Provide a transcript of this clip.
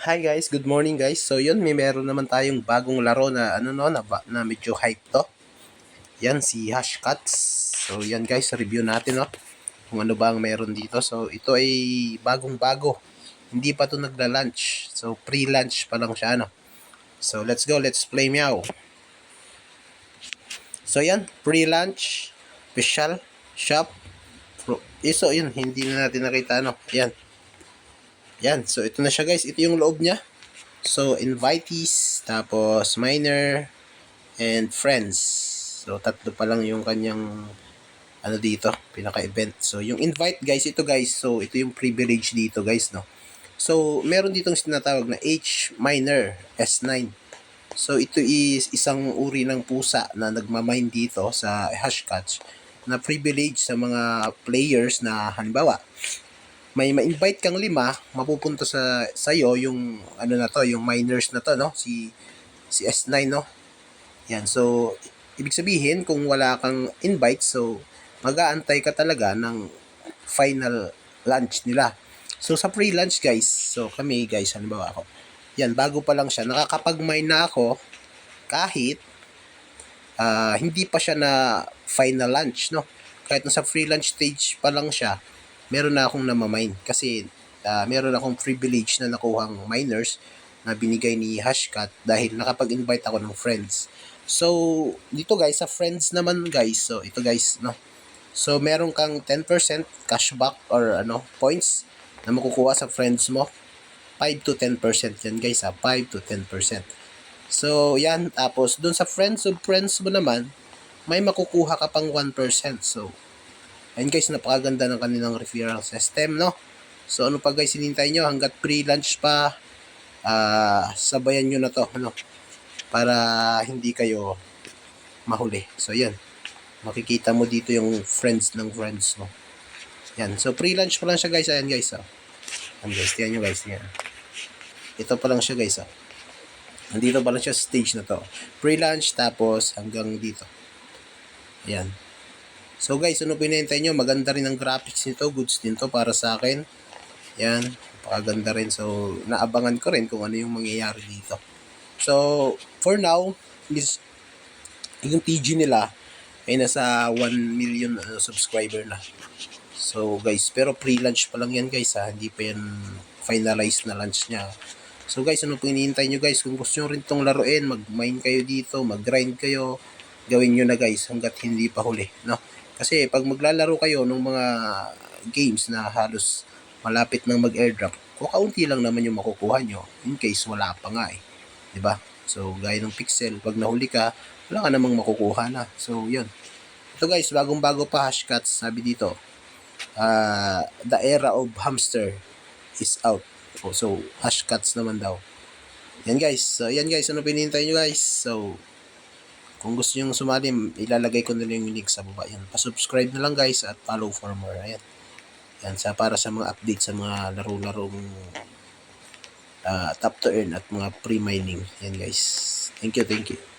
Hi guys, good morning guys. So yun, may meron naman tayong bagong laro na na medyo hype to. Yan si Hashcats. So yan guys, review natin no kung ano ba ang meron dito. So ito ay bagong-bago. Hindi pa to nagla-launch. So pre-launch pa lang siya no. So let's go, let's play meow. So yan, pre-launch, special, shop, iso yun, hindi na natin nakita no. Yan. Yan, so ito na siya guys. Ito yung loob niya. So, invitees, tapos minor, and friends. So, tatlo pa lang yung kanyang dito, pinaka-event. So, yung invite guys, ito guys. So, ito yung privilege dito guys, no. So, meron ditong sinatawag na H minor S9. So, ito is isang uri ng pusa na nagmamine dito sa Hashcats na privilege sa mga players na halimbawa may ma-invite kang 5, mapupunta sa sayo yung na to, yung minors na to no, si S9 no. Yan, so ibig sabihin kung wala kang invite, so mag-aantay ka talaga ng final lunch nila. So sa free lunch guys, so kami guys, halimbawa ako. Yan, bago pa lang siya, nakakapag-mine na ako kahit hindi pa siya na final lunch no. Kahit nasa free lunch stage pa lang siya, meron na akong namamine kasi meron akong privilege na nakuhang miners na binigay ni Hashcat dahil nakapag-invite ako ng friends. So, dito guys, sa friends naman guys, so ito guys, no. So, meron kang 10% cashback or points na makukuha sa friends mo. 5 to 10% yan guys, 5 to 10%. So, yan. Tapos, dun sa friends of friends mo naman, may makukuha ka pang 1%. So, ayun guys, napakaganda ng kanilang referral system, no? So ano pa guys, hinintay nyo hanggat pre-lunch pa, sabayan nyo na to, ano? Para hindi kayo mahuli. So yan, makikita mo dito yung friends ng friends mo. Yan, so pre-lunch pa lang siya guys, ayan guys, oh. Ayan guys, tiyan nyo guys, yan. Ito pa lang siya guys, oh. Nandito pa lang siya sa stage na to. Pre-lunch, tapos hanggang dito. Yan. So guys, ano pinahintay nyo? Maganda rin ang graphics nito. Goods din to para sa akin. Yan. Napakaganda rin. So, naabangan ko rin kung ano yung mangyayari dito. So, for now, yung TG nila ay nasa 1 million subscriber na. So guys, pero pre-launch pa lang yan guys ha. Hindi pa yan finalized na launch niya. So guys, ano po hinihintay nyo guys? Kung gusto nyo rin itong laruin, mag-mine kayo dito, mag-grind kayo, gawin nyo na guys hanggat hindi pa huli, no? Kasi pag maglalaro kayo ng mga games na halos malapit nang mag-airdrop, kaunti lang naman yung makukuha nyo in case wala pa nga eh. 'Di ba? So, gaya ng Pixel, pag nahuli ka, wala ka namang makukuha na. So, yun. Ito guys, bagong-bago pa Hashcats, sabi dito, the era of hamster is out. So, Hashcats naman daw. Yan guys. So, yan guys. Ano pinintay nyo guys? So, kung gusto nyo sumali, ilalagay ko na lang yung link sa baba. Yan. Pa-subscribe na lang guys at follow for more. Ayan. Yan. Para sa mga update sa mga laro-larong top to earn at mga pre-mining. Yan guys. Thank you.